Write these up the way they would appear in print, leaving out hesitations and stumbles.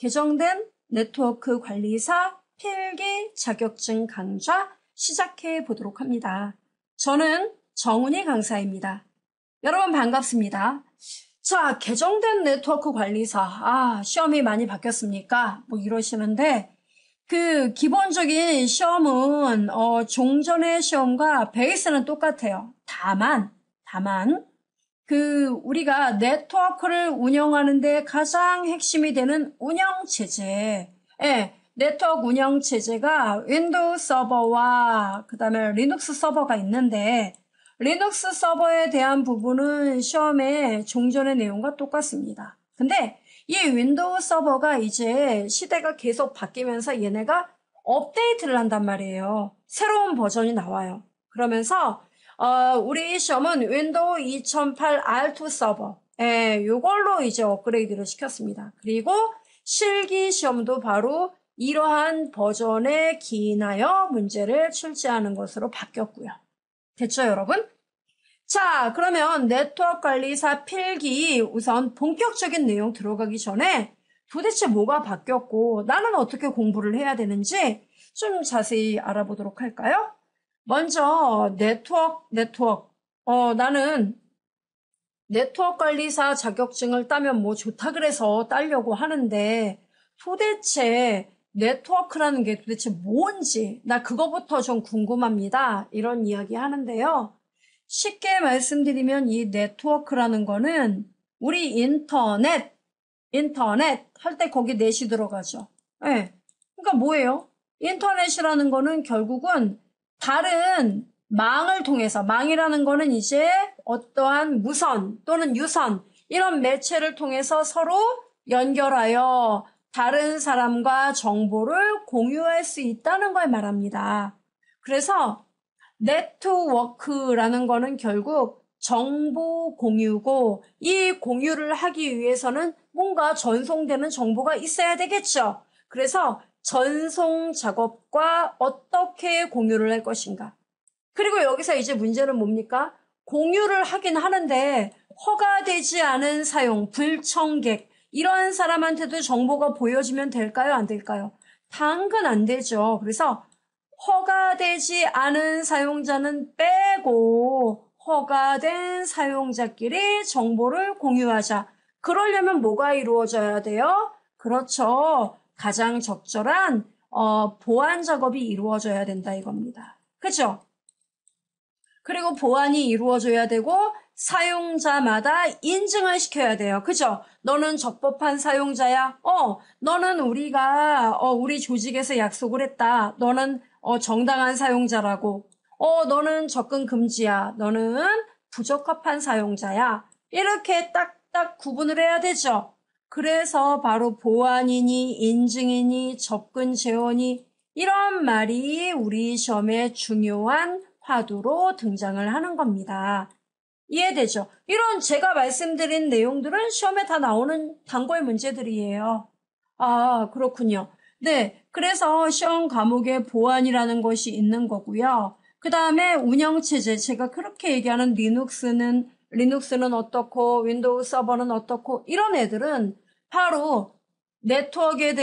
개정된 네트워크 관리사 필기 자격증 강좌 시작해 보도록 합니다. 저는 정은희 강사입니다. 여러분 반갑습니다. 자, 개정된 네트워크 관리사. 시험이 많이 바뀌었습니까? 이러시는데, 기본적인 시험은, 종전의 시험과 베이스는 똑같아요. 다만, 우리가 네트워크를 운영하는데 가장 핵심이 되는 운영체제. 네트워크 운영체제가 윈도우 서버와 그 다음에 리눅스 서버가 있는데, 리눅스 서버에 대한 부분은 시험의 종전의 내용과 똑같습니다. 근데 이 윈도우 서버가 이제 시대가 계속 바뀌면서 얘네가 업데이트를 한단 말이에요. 새로운 버전이 나와요. 그러면서 우리 시험은 윈도우 2008 R2 서버 요걸로 이제 업그레이드를 시켰습니다. 그리고 실기 시험도 바로 이러한 버전에 기인하여 문제를 출제하는 것으로 바뀌었고요. 됐죠, 여러분? 자, 그러면 네트워크 관리사 필기 우선 본격적인 내용 들어가기 전에 도대체 뭐가 바뀌었고 나는 어떻게 공부를 해야 되는지 좀 자세히 알아보도록 할까요? 먼저 나는 네트워크 관리사 자격증을 따면 좋다 그래서 따려고 하는데 도대체 네트워크라는 게 도대체 뭔지 나 그거부터 좀 궁금합니다. 이런 이야기 하는데요. 쉽게 말씀드리면 이 네트워크라는 거는 우리 인터넷 할 때 거기 넷이 들어가죠. 그러니까 뭐예요? 인터넷이라는 거는 결국은 다른 망을 통해서, 망이라는 거는 이제 어떠한 무선 또는 유선 이런 매체를 통해서 서로 연결하여 다른 사람과 정보를 공유할 수 있다는 걸 말합니다. 그래서 네트워크라는 거는 결국 정보 공유고 이 공유를 하기 위해서는 뭔가 전송되는 정보가 있어야 되겠죠. 그래서 전송 작업과 어떻게 공유를 할 것인가. 그리고 여기서 이제 문제는 뭡니까? 공유를 하긴 하는데 허가되지 않은 사용, 불청객 이런 사람한테도 정보가 보여지면 될까요? 안 될까요? 당근 안 되죠. 그래서 허가되지 않은 사용자는 빼고 허가된 사용자끼리 정보를 공유하자. 그러려면 뭐가 이루어져야 돼요? 그렇죠. 가장 적절한 보안 작업이 이루어져야 된다 이겁니다. 그죠? 그리고 보안이 이루어져야 되고 사용자마다 인증을 시켜야 돼요. 그죠? 너는 적법한 사용자야. 너는 우리 조직에서 약속을 했다. 너는 정당한 사용자라고. 너는 접근 금지야. 너는 부적합한 사용자야. 이렇게 딱딱 구분을 해야 되죠. 그래서 바로 보안이니 인증이니 접근 제어니 이런 말이 우리 시험에 중요한 화두로 등장을 하는 겁니다. 이해되죠? 이런 제가 말씀드린 내용들은 시험에 다 나오는 단골 문제들이에요. 그렇군요. 네, 그래서 시험 과목에 보안이라는 것이 있는 거고요. 그 다음에 운영체제, 제가 그렇게 얘기하는 리눅스는 어떻고 윈도우 서버는 어떻고 이런 애들은 바로 네트워크에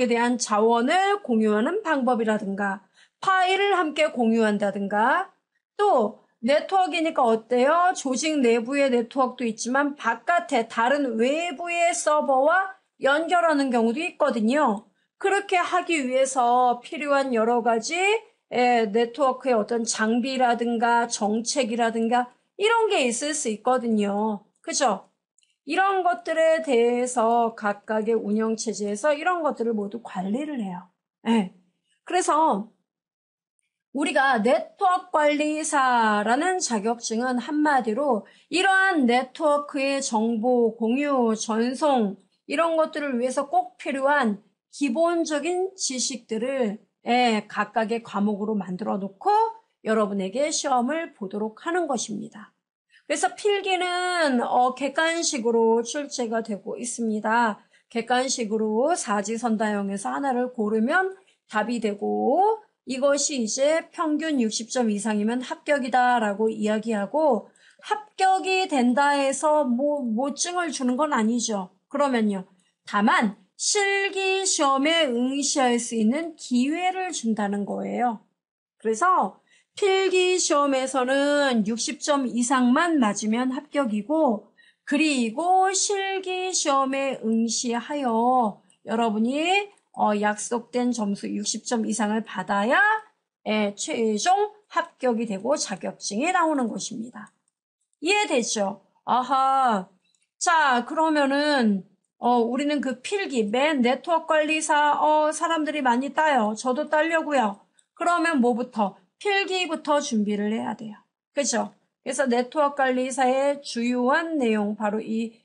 대한 자원을 공유하는 방법이라든가 파일을 함께 공유한다든가 또 네트워크이니까 어때요? 조직 내부의 네트워크도 있지만 바깥에 다른 외부의 서버와 연결하는 경우도 있거든요. 그렇게 하기 위해서 필요한 여러 가지 네트워크의 어떤 장비라든가 정책이라든가 이런 게 있을 수 있거든요. 그죠? 이런 것들에 대해서 각각의 운영체제에서 이런 것들을 모두 관리를 해요. 그래서 우리가 네트워크 관리사라는 자격증은 한마디로 이러한 네트워크의 정보 공유, 전송 이런 것들을 위해서 꼭 필요한 기본적인 지식들을 각각의 과목으로 만들어 놓고 여러분에게 시험을 보도록 하는 것입니다. 그래서 필기는 객관식으로 출제가 되고 있습니다. 객관식으로 사지선다형에서 하나를 고르면 답이 되고 이것이 이제 평균 60점 이상이면 합격이다라고 이야기하고 합격이 된다 해서 모증을 주는 건 아니죠. 그러면요. 다만 실기 시험에 응시할 수 있는 기회를 준다는 거예요. 그래서 필기 시험에서는 60점 이상만 맞으면 합격이고, 그리고 실기 시험에 응시하여 여러분이 약속된 점수 60점 이상을 받아야 최종 합격이 되고 자격증이 나오는 것입니다. 이해되죠? 아하. 자, 그러면은 우리는 그 필기, 맨 네트워크 관리사, 사람들이 많이 따요. 저도 따려고요. 그러면 뭐부터? 필기부터 준비를 해야 돼요. 그죠? 그래서 네트워크 관리사의 주요한 내용, 바로 이,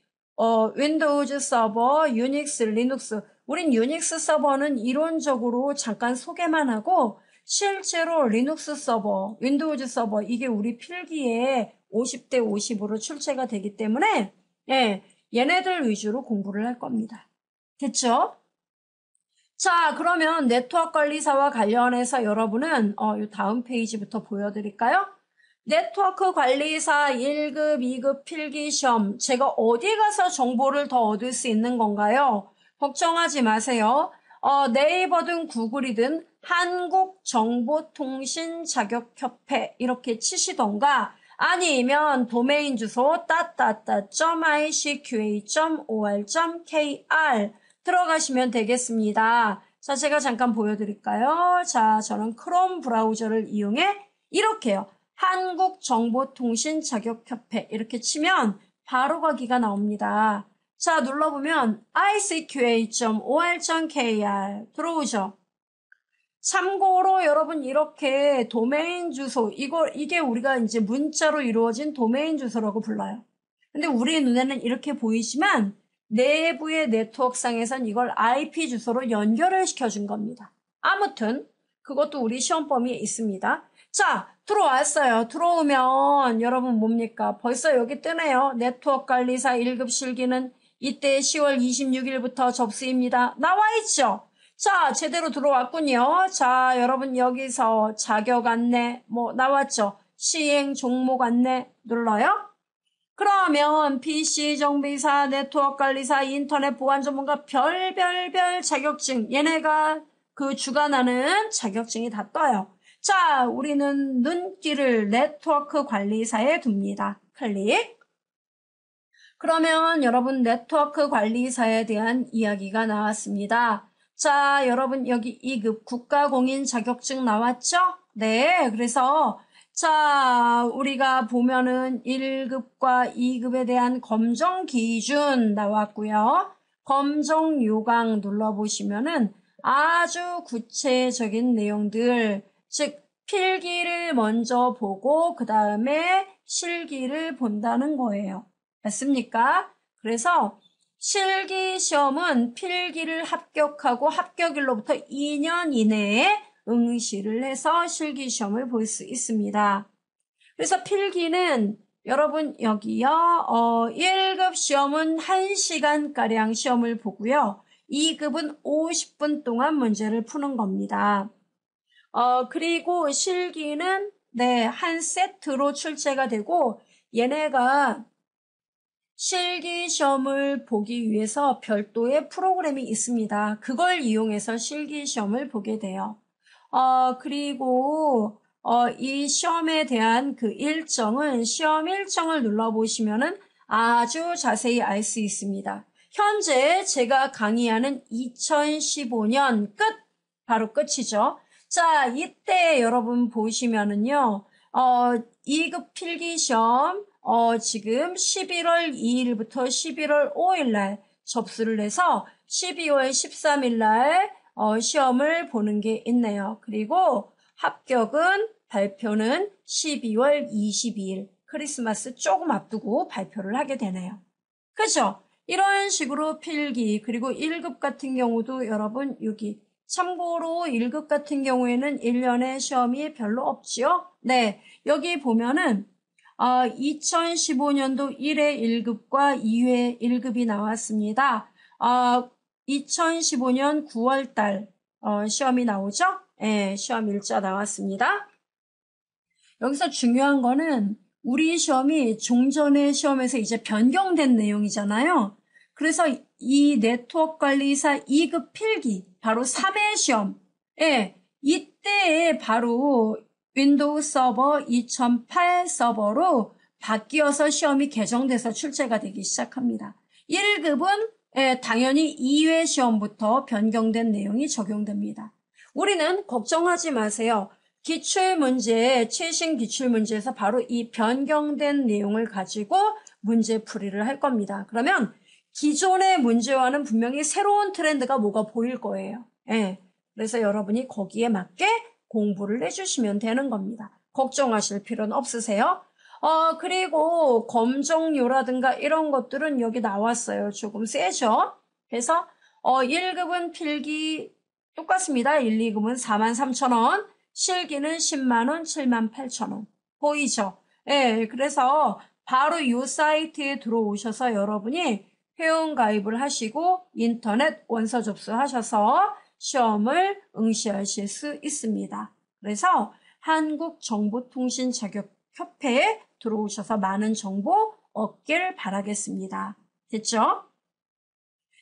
윈도우즈 서버, 유닉스, 리눅스. 우린 유닉스 서버는 이론적으로 잠깐 소개만 하고, 실제로 리눅스 서버, 윈도우즈 서버, 이게 우리 필기에 50대 50으로 출제가 되기 때문에, 예, 얘네들 위주로 공부를 할 겁니다. 됐죠? 자, 그러면 네트워크 관리사와 관련해서 여러분은 이 다음 페이지부터 보여드릴까요? 네트워크 관리사 1급, 2급 필기시험, 제가 어디 가서 정보를 더 얻을 수 있는 건가요? 걱정하지 마세요. 네이버든 구글이든 한국정보통신자격협회 이렇게 치시던가, 아니면 도메인 주소 .icqa.or.kr 들어가시면 되겠습니다. 자, 제가 잠깐 보여드릴까요? 자, 저는 크롬 브라우저를 이용해 이렇게요. 한국정보통신자격협회 이렇게 치면 바로 가기가 나옵니다. 자, 눌러보면 icqa.or.kr 들어오죠? 참고로 여러분 이렇게 도메인 주소, 이게 우리가 이제 문자로 이루어진 도메인 주소라고 불러요. 근데 우리 눈에는 이렇게 보이지만 내부의 네트워크상에선 이걸 IP 주소로 연결을 시켜준 겁니다. 아무튼 그것도 우리 시험 범위에 있습니다. 자, 들어왔어요. 들어오면 여러분 뭡니까? 벌써 여기 뜨네요. 네트워크 관리사 1급 실기는 이때 10월 26일부터 접수입니다. 나와 있죠? 자, 제대로 들어왔군요. 자, 여러분 여기서 자격 안내 나왔죠? 시행 종목 안내 눌러요. 그러면 PC 정비사, 네트워크 관리사, 인터넷 보안 전문가 별별별 자격증, 얘네가 그 주관하는 자격증이 다 떠요. 자, 우리는 눈길을 네트워크 관리사에 둡니다. 클릭. 그러면 여러분 네트워크 관리사에 대한 이야기가 나왔습니다. 자, 여러분 여기 2급 국가공인 자격증 나왔죠? 네, 그래서 자, 우리가 보면은 1급과 2급에 대한 검정 기준 나왔고요. 검정 요강 눌러보시면은 아주 구체적인 내용들, 즉 필기를 먼저 보고 그 다음에 실기를 본다는 거예요. 맞습니까? 그래서 실기 시험은 필기를 합격하고 합격일로부터 2년 이내에 응시를 해서 실기 시험을 볼 수 있습니다. 그래서 필기는 여러분 여기요, 1급 시험은 1시간가량 시험을 보고요. 2급은 50분 동안 문제를 푸는 겁니다. 그리고 실기는 네, 한 세트로 출제가 되고 얘네가 실기 시험을 보기 위해서 별도의 프로그램이 있습니다. 그걸 이용해서 실기 시험을 보게 돼요. 그리고 이 시험에 대한 그 일정은 시험 일정을 눌러보시면은 아주 자세히 알 수 있습니다. 현재 제가 강의하는 2015년 바로 끝이죠. 자, 이때 여러분 보시면은요, 2급 필기시험, 지금 11월 2일부터 11월 5일 날 접수를 해서 12월 13일 날 시험을 보는 게 있네요. 그리고 합격은 발표는 12월 22일 크리스마스 조금 앞두고 발표를 하게 되네요. 그죠? 이런 식으로 필기, 그리고 1급 같은 경우도 여러분 여기 참고로 1급 같은 경우에는 1년에 시험이 별로 없지요? 네, 여기 보면은 2015년도 1회 1급과 2회 1급이 나왔습니다. 2015년 9월달 시험이 나오죠? 네, 시험 일자 나왔습니다. 여기서 중요한 거는 우리 시험이 종전의 시험에서 이제 변경된 내용이잖아요. 그래서 이 네트워크 관리사 2급 필기, 바로 3회 시험. 예, 이때에 바로 윈도우 서버 2008 서버로 바뀌어서 시험이 개정돼서 출제가 되기 시작합니다. 1급은 당연히 2회 시험부터 변경된 내용이 적용됩니다. 우리는 걱정하지 마세요. 기출문제, 최신 기출문제에서 바로 이 변경된 내용을 가지고 문제 풀이를 할 겁니다. 그러면 기존의 문제와는 분명히 새로운 트렌드가 뭐가 보일 거예요. 예. 그래서 여러분이 거기에 맞게 공부를 해주시면 되는 겁니다. 걱정하실 필요는 없으세요. 그리고 검정료라든가 이런 것들은 여기 나왔어요. 조금 세죠? 그래서 1급은 필기 똑같습니다. 1, 2급은 43,000원, 실기는 10만원, 78,000원. 보이죠? 예, 그래서 바로 이 사이트에 들어오셔서 여러분이 회원가입을 하시고 인터넷 원서 접수하셔서 시험을 응시하실 수 있습니다. 그래서 한국정보통신자격협회에 들어오셔서 많은 정보 얻길 바라겠습니다. 됐죠?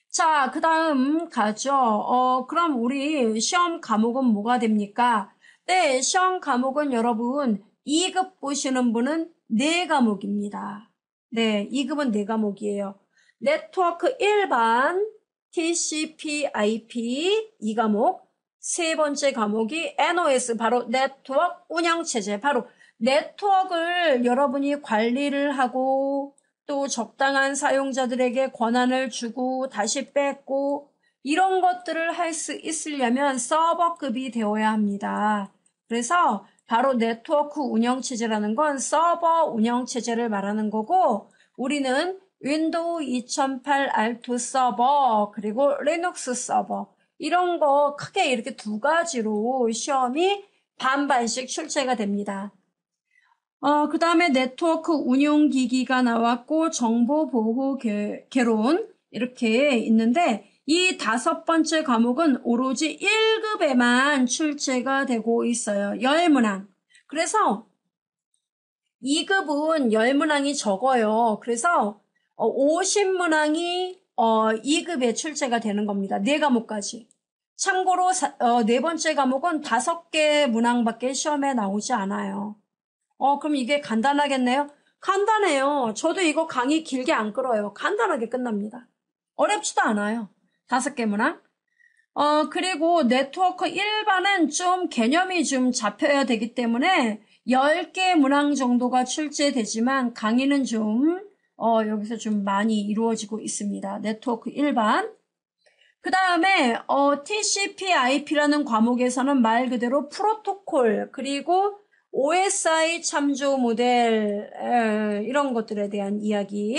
자, 그 다음 가죠. 그럼 우리 시험 과목은 뭐가 됩니까? 네, 시험 과목은 여러분 2급 보시는 분은 4과목입니다. 네, 2급은 4과목이에요. 네트워크 일반, TCP, IP 2과목, 세 번째 과목이 NOS, 바로 네트워크 운영체제, 바로 네트워크를 여러분이 관리를 하고 또 적당한 사용자들에게 권한을 주고 다시 뺏고 이런 것들을 할 수 있으려면 서버급이 되어야 합니다. 그래서 바로 네트워크 운영체제라는 건 서버 운영체제를 말하는 거고 우리는 윈도우 2008 R2 서버 그리고 리눅스 서버 이런 거 크게 이렇게 두 가지로 시험이 반반씩 출제가 됩니다. 그 다음에 네트워크 운용기기가 나왔고 정보보호 개론 이렇게 있는데 이 5번째 과목은 오로지 1급에만 출제가 되고 있어요. 열문항. 그래서 2급은 열문항이 적어요. 그래서 50문항이 2급에 출제가 되는 겁니다. 4과목까지. 참고로 네 번째 과목은 5개 문항밖에 시험에 나오지 않아요. 그럼 이게 간단하겠네요? 간단해요. 저도 이거 강의 길게 안 끌어요. 간단하게 끝납니다. 어렵지도 않아요. 5개 문항. 그리고 네트워크 일반은 좀 개념이 좀 잡혀야 되기 때문에 10개 문항 정도가 출제되지만 강의는 좀 여기서 좀 많이 이루어지고 있습니다. 네트워크 일반. 그 다음에 TCP IP라는 과목에서는 말 그대로 프로토콜 그리고 OSI 참조 모델 이런 것들에 대한 이야기,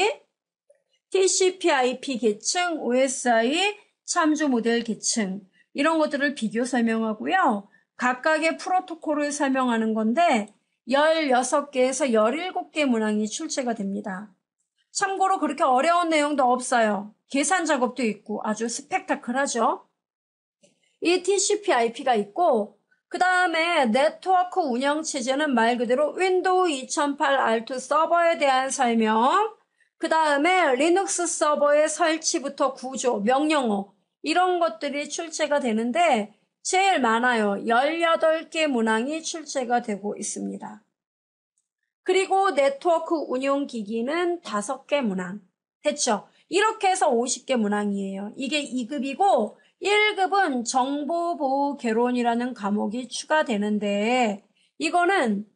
TCP IP 계층, OSI 참조 모델 계층 이런 것들을 비교 설명하고요. 각각의 프로토콜을 설명하는 건데 16개에서 17개 문항이 출제가 됩니다. 참고로 그렇게 어려운 내용도 없어요. 계산 작업도 있고 아주 스펙타클하죠. 이 TCP IP가 있고 그 다음에 네트워크 운영체제는 말 그대로 윈도우 2008 R2 서버에 대한 설명, 그 다음에 리눅스 서버의 설치부터 구조, 명령어 이런 것들이 출제가 되는데 제일 많아요. 18개 문항이 출제가 되고 있습니다. 그리고 네트워크 운용기기는 5개 문항. 됐죠? 이렇게 해서 50개 문항이에요. 이게 2급이고 1급은 정보보호 개론이라는 과목이 추가되는데 이거는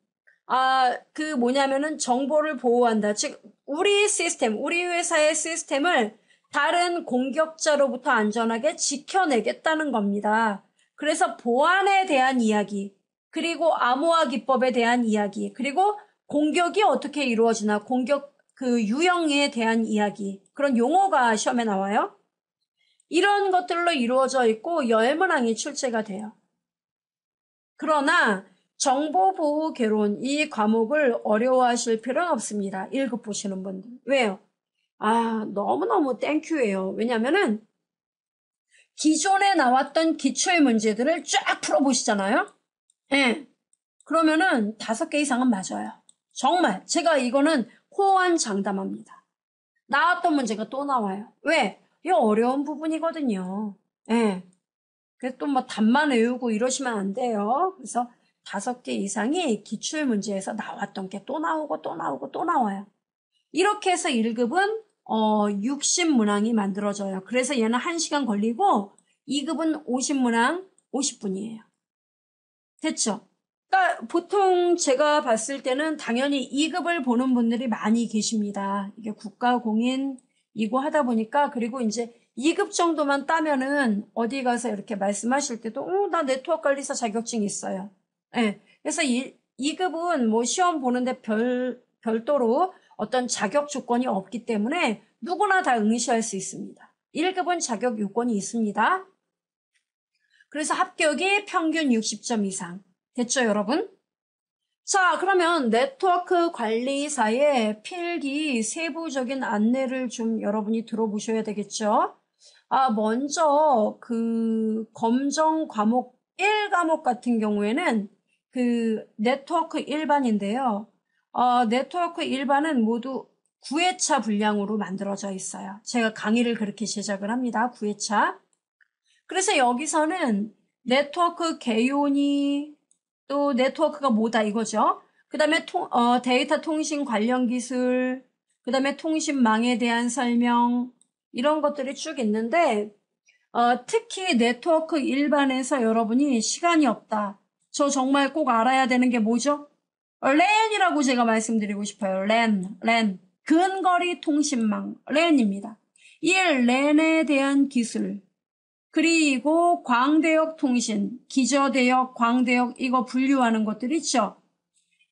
뭐냐면은 정보를 보호한다. 즉 우리 시스템, 우리 회사의 시스템을 다른 공격자로부터 안전하게 지켜내겠다는 겁니다. 그래서 보안에 대한 이야기, 그리고 암호화 기법에 대한 이야기, 그리고 공격이 어떻게 이루어지나 공격 그 유형에 대한 이야기, 그런 용어가 시험에 나와요. 이런 것들로 이루어져 있고 10문항이 출제가 돼요. 그러나 정보보호 개론 이 과목을 어려워하실 필요는 없습니다. 1급 보시는 분들. 왜요? 너무너무 땡큐예요. 왜냐면은 기존에 나왔던 기출 문제들을 쫙 풀어보시잖아요. 네. 그러면은 5개 이상은 맞아요. 정말 제가 이거는 호언장담합니다. 나왔던 문제가 또 나와요. 왜? 이 어려운 부분이거든요. 예. 그래서 또 뭐 답만 외우고 이러시면 안 돼요. 그래서 5개 이상이 기출문제에서 나왔던 게 또 나오고 또 나오고 또 나와요. 이렇게 해서 1급은 60문항이 만들어져요. 그래서 얘는 1시간 걸리고 2급은 50문항 50분이에요. 됐죠? 그러니까 보통 제가 봤을 때는 당연히 2급을 보는 분들이 많이 계십니다. 이게 국가공인이고 하다 보니까 그리고 이제 2급 정도만 따면은 어디 가서 이렇게 말씀하실 때도 나 네트워크 관리사 자격증 있어요. 예. 그래서 2급은 뭐 시험 보는데 별도로 어떤 자격 조건이 없기 때문에 누구나 다 응시할 수 있습니다. 1급은 자격 요건이 있습니다. 그래서 합격이 평균 60점 이상. 됐죠, 여러분? 자, 그러면 네트워크 관리사의 필기 세부적인 안내를 좀 여러분이 들어보셔야 되겠죠? 먼저 그 검정 과목 1과목 같은 경우에는 그 네트워크 일반인데요. 네트워크 일반은 모두 9회차 분량으로 만들어져 있어요. 제가 강의를 그렇게 제작을 합니다. 9회차. 그래서 여기서는 네트워크 개요니 또 네트워크가 뭐다 이거죠. 그 다음에 데이터 통신 관련 기술, 그 다음에 통신망에 대한 설명 이런 것들이 쭉 있는데 특히 네트워크 일반에서 여러분이 시간이 없다. 저 정말 꼭 알아야 되는 게 뭐죠? 랜이라고 제가 말씀드리고 싶어요. 랜. 근거리 통신망, 랜입니다. 이 랜에 대한 기술, 그리고 광대역 통신, 기저대역, 광대역 이거 분류하는 것들 있죠.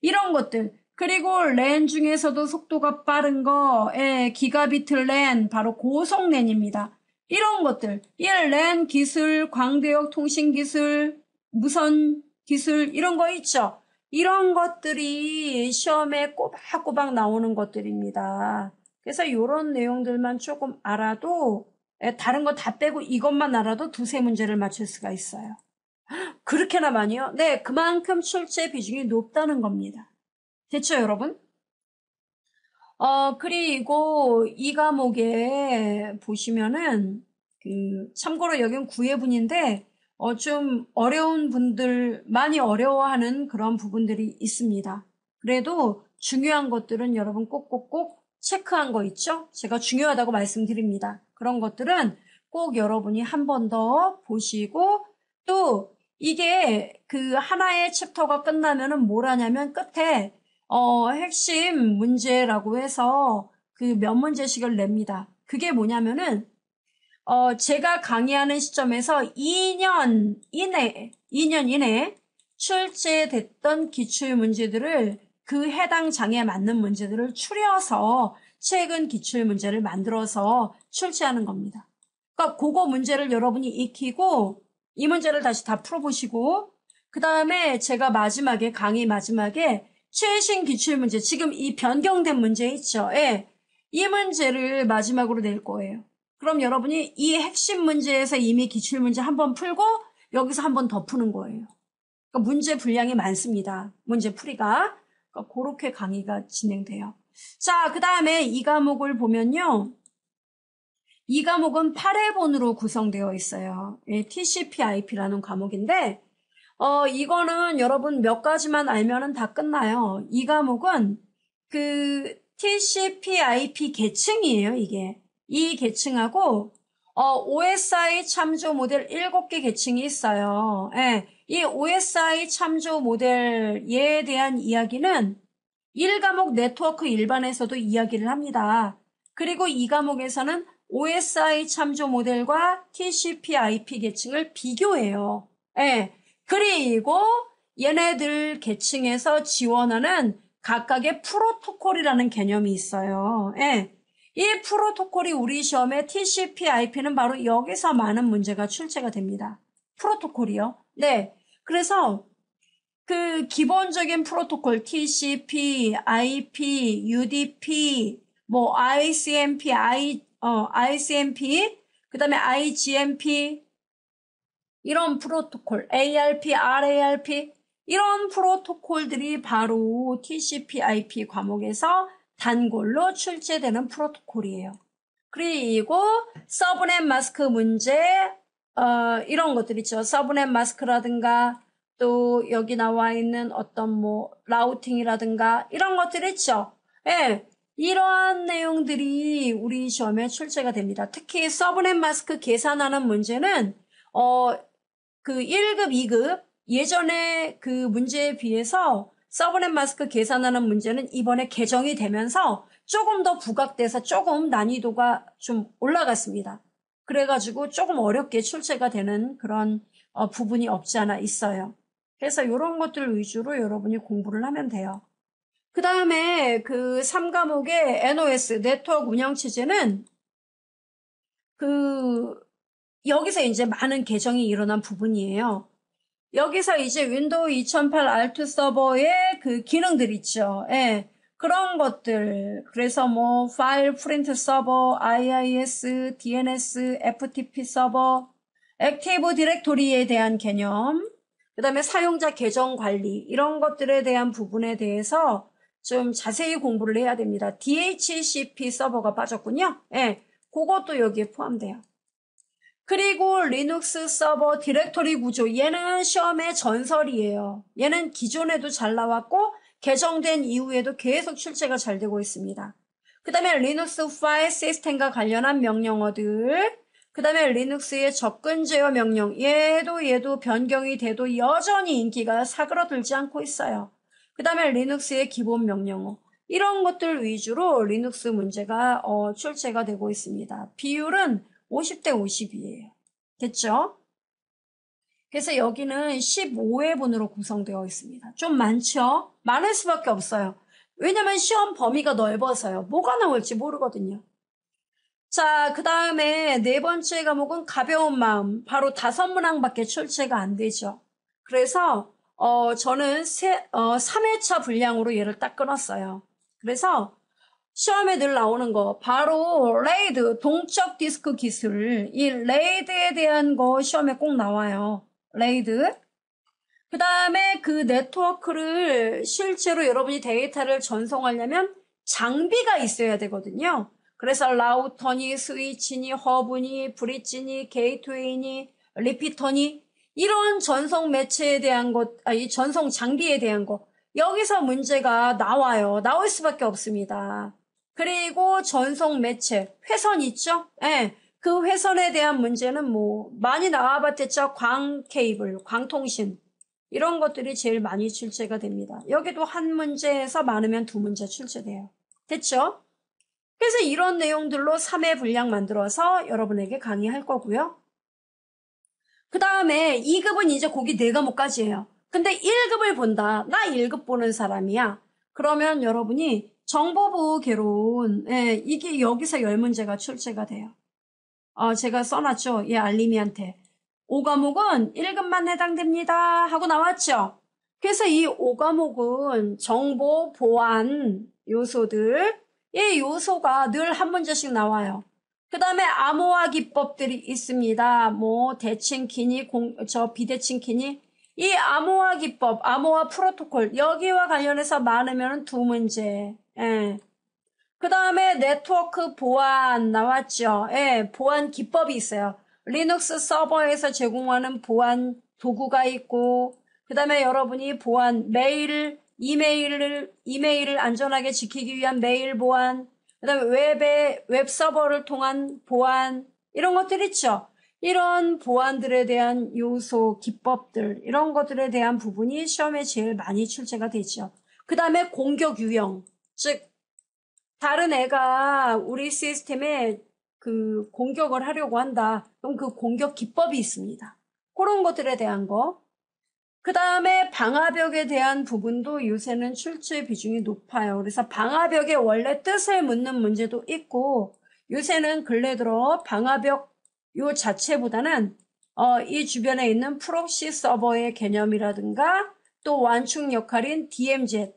이런 것들. 그리고 랜 중에서도 속도가 빠른 거, 기가비트 랜, 바로 고속 랜입니다. 이런 것들. 이 랜 기술, 광대역 통신 기술, 무선 기술 이런 거 있죠. 이런 것들이 시험에 꼬박꼬박 나오는 것들입니다. 그래서 이런 내용들만 조금 알아도 다른 거 다 빼고 이것만 알아도 2-3문제를 맞출 수가 있어요. 그렇게나 많이요? 네, 그만큼 출제 비중이 높다는 겁니다. 됐죠, 여러분? 그리고 이 과목에 보시면은, 참고로 여긴 9회분인데, 좀 어려운 분들, 많이 어려워하는 그런 부분들이 있습니다. 그래도 중요한 것들은 여러분 꼭꼭꼭 체크한 거 있죠? 제가 중요하다고 말씀드립니다. 그런 것들은 꼭 여러분이 한 번 더 보시고, 또 이게 그 하나의 챕터가 끝나면은 뭘 하냐면 끝에 핵심 문제라고 해서 그 몇 문제씩을 냅니다. 그게 뭐냐면은, 제가 강의하는 시점에서 2년 이내에 출제됐던 기출 문제들을 그 해당 장에 맞는 문제들을 추려서 최근 기출 문제를 만들어서 출제하는 겁니다. 그러니까 그거 문제를 여러분이 익히고 이 문제를 다시 다 풀어보시고 그 다음에 제가 강의 마지막에 최신 기출문제, 지금 이 변경된 문제 있죠? 예. 이 문제를 마지막으로 낼 거예요. 그럼 여러분이 이 핵심 문제에서 이미 기출문제 한번 풀고 여기서 한 번 더 푸는 거예요. 그러니까 문제 분량이 많습니다. 문제 풀이가. 그러니까 그렇게 강의가 진행돼요. 자, 그 다음에 이 과목을 보면요. 이 과목은 8회본으로 구성되어 있어요. 예, TCP/IP라는 과목인데 이거는 여러분 몇 가지만 알면은 다 끝나요. 이 과목은 그 TCP/IP 계층이에요, 이게. 이 계층하고 OSI 참조 모델 7개 계층이 있어요. 예, 이 OSI 참조 모델에 대한 이야기는 1과목 네트워크 일반에서도 이야기를 합니다. 그리고 이 과목에서는 OSI 참조 모델과 TCP/IP 계층을 비교해요. 예. 그리고 얘네들 계층에서 지원하는 각각의 프로토콜이라는 개념이 있어요. 예. 이 프로토콜이 우리 시험에 TCP/IP는 바로 여기서 많은 문제가 출제가 됩니다. 프로토콜이요. 네. 그래서 그 기본적인 프로토콜 TCP, IP, UDP, 뭐 ICMP, ICMP, 그다음에 IGMP 이런 프로토콜, ARP, RARP 이런 프로토콜들이 바로 TCP/IP 과목에서 단골로 출제되는 프로토콜이에요. 그리고 서브넷 마스크 문제, 이런 것들 있죠. 서브넷 마스크라든가 또 여기 나와 있는 어떤 뭐 라우팅이라든가 이런 것들 있죠. 예, 이러한 내용들이 우리 시험에 출제가 됩니다. 특히 서브넷 마스크 계산하는 문제는 그 1급, 2급 예전에 그 문제에 비해서 서브넷 마스크 계산하는 문제는 이번에 개정이 되면서 조금 더 부각돼서 조금 난이도가 좀 올라갔습니다. 그래가지고 조금 어렵게 출제가 되는 그런 부분이 없지 않아 있어요. 그래서 이런 것들 위주로 여러분이 공부를 하면 돼요. 그 다음에 그 3과목의 NOS, 네트워크 운영체제는 여기서 이제 많은 개정이 일어난 부분이에요. 여기서 이제 윈도우 2008 R2 서버의 그 기능들 있죠. 예. 그런 것들. 그래서 뭐 파일 프린트 서버, IIS, DNS, FTP 서버, 액티브 디렉토리에 대한 개념, 그 다음에 사용자 계정 관리, 이런 것들에 대한 부분에 대해서 좀 자세히 공부를 해야 됩니다. DHCP 서버가 빠졌군요. 예. 그것도 여기에 포함돼요. 그리고 리눅스 서버 디렉토리 구조, 얘는 시험의 전설이에요. 얘는 기존에도 잘 나왔고 개정된 이후에도 계속 출제가 잘 되고 있습니다. 그 다음에 리눅스 파일 시스템과 관련한 명령어들, 그 다음에 리눅스의 접근 제어 명령, 얘도 변경이 돼도 여전히 인기가 사그러들지 않고 있어요. 그 다음에 리눅스의 기본 명령어, 이런 것들 위주로 리눅스 문제가 출제가 되고 있습니다. 비율은 50대 50이에요. 됐죠? 그래서 여기는 15회분으로 구성되어 있습니다. 좀 많죠? 많을 수밖에 없어요. 왜냐면 시험 범위가 넓어서요. 뭐가 나올지 모르거든요. 자, 그 다음에 네 번째 과목은 가벼운 마음. 바로 5문항밖에 출제가 안 되죠. 그래서 저는 3회차 분량으로 얘를 딱 끊었어요. 그래서 시험에 늘 나오는 거 바로 레이드, 동적 디스크 기술. 이 레이드에 대한 거 시험에 꼭 나와요. 레이드. 그 다음에 그 네트워크를 실제로 여러분이 데이터를 전송하려면 장비가 있어야 되거든요. 그래서 라우터니, 스위치니, 허브니, 브릿지니, 게이트웨이니, 리피터니, 이런 전송 매체에 대한 것, 이 전송 장비에 대한 거, 여기서 문제가 나와요. 나올 수밖에 없습니다. 그리고 전송 매체, 회선 있죠? 예. 그 회선에 대한 문제는 뭐 많이 나와봤겠죠? 광 케이블, 광통신, 이런 것들이 제일 많이 출제가 됩니다. 여기도 한 문제에서 많으면 2문제 출제돼요. 됐죠? 그래서 이런 내용들로 3회 분량 만들어서 여러분에게 강의할 거고요. 그 다음에 2급은 이제 거기 4과목까지예요. 근데 1급을 본다. 나 1급 보는 사람이야. 그러면 여러분이 정보부 개론, 이게 여기서 10문제가 출제가 돼요. 제가 써놨죠. 예, 알림이한테. 5과목은 1급만 해당됩니다 하고 나왔죠. 그래서 이 5과목은 정보 보안 요소들, 이 요소가 늘 한 문제씩 나와요. 그 다음에 암호화 기법들이 있습니다. 뭐 대칭키니, 비대칭키니, 이 암호화 기법, 암호화 프로토콜, 여기와 관련해서 많으면 2문제. 예. 그 다음에 네트워크 보안 나왔죠. 예, 보안 기법이 있어요. 리눅스 서버에서 제공하는 보안 도구가 있고, 그 다음에 여러분이 보안, 이메일을 안전하게 지키기 위한 메일 보안, 그 다음에 웹 서버를 통한 보안, 이런 것들 있죠. 이런 보안들에 대한 요소, 기법들, 이런 것들에 대한 부분이 시험에 제일 많이 출제가 되죠. 그 다음에 공격 유형, 즉, 다른 애가 우리 시스템에 그 공격을 하려고 한다. 그럼 그 공격 기법이 있습니다. 그런 것들에 대한 거. 그 다음에 방화벽에 대한 부분도 요새는 출제 비중이 높아요. 그래서 방화벽의 원래 뜻을 묻는 문제도 있고, 요새는 근래 들어 방화벽 요 자체보다는 이 주변에 있는 프록시 서버의 개념이라든가 또 완충 역할인 DMZ,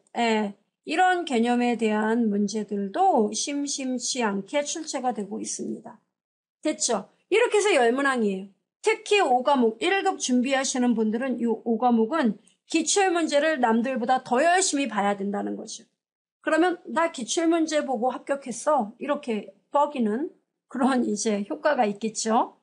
이런 개념에 대한 문제들도 심심치 않게 출제가 되고 있습니다. 됐죠? 이렇게 해서 10문항이에요. 특히 5과목, 1급 준비하시는 분들은 이 5과목은 기출문제를 남들보다 더 열심히 봐야 된다는 거죠. 그러면 나 기출문제 보고 합격했어. 이렇게 뻐기는 그런 이제 효과가 있겠죠.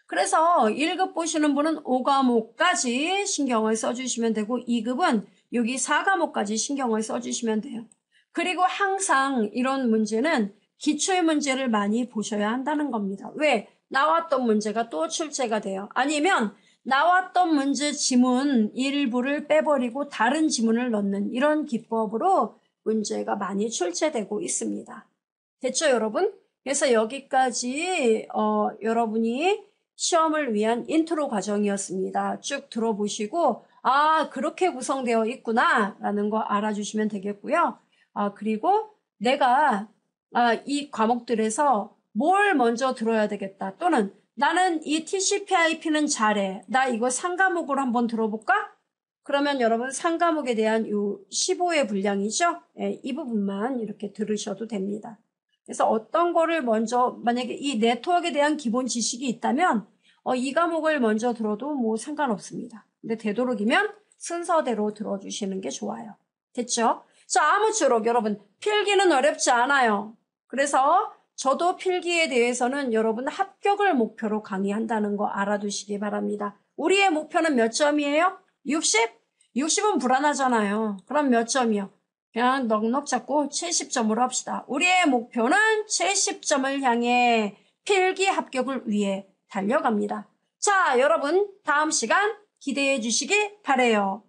그래서 1급 보시는 분은 5과목까지 신경을 써주시면 되고 2급은 여기 4과목까지 신경을 써주시면 돼요. 그리고 항상 이런 문제는 기초의 문제를 많이 보셔야 한다는 겁니다. 왜? 나왔던 문제가 또 출제가 돼요. 아니면 나왔던 문제 지문 일부를 빼버리고 다른 지문을 넣는 이런 기법으로 문제가 많이 출제되고 있습니다. 됐죠, 여러분? 그래서 여기까지 여러분이 시험을 위한 인트로 과정이었습니다. 쭉 들어보시고 아, 그렇게 구성되어 있구나 라는 거 알아주시면 되겠고요. 그리고 내가 이 과목들에서 뭘 먼저 들어야 되겠다. 또는 나는 이 TCP/IP는 잘해. 나 이거 3과목으로 한번 들어볼까? 그러면 여러분 3과목에 대한 요 15의 분량이죠. 예, 이 부분만 이렇게 들으셔도 됩니다. 그래서 어떤 거를 먼저 만약에 이 네트워크에 대한 기본 지식이 있다면 이 과목을 먼저 들어도 뭐 상관없습니다. 근데 되도록이면 순서대로 들어주시는 게 좋아요. 됐죠? 자, 아무쪼록 여러분 필기는 어렵지 않아요. 그래서 저도 필기에 대해서는 여러분 합격을 목표로 강의한다는 거 알아두시기 바랍니다. 우리의 목표는 몇 점이에요? 60? 60은 불안하잖아요. 그럼 몇 점이요? 그냥 넉넉 잡고 70점으로 합시다. 우리의 목표는 70점을 향해 필기 합격을 위해 달려갑니다. 자, 여러분 다음 시간 기대해 주시기 바라요.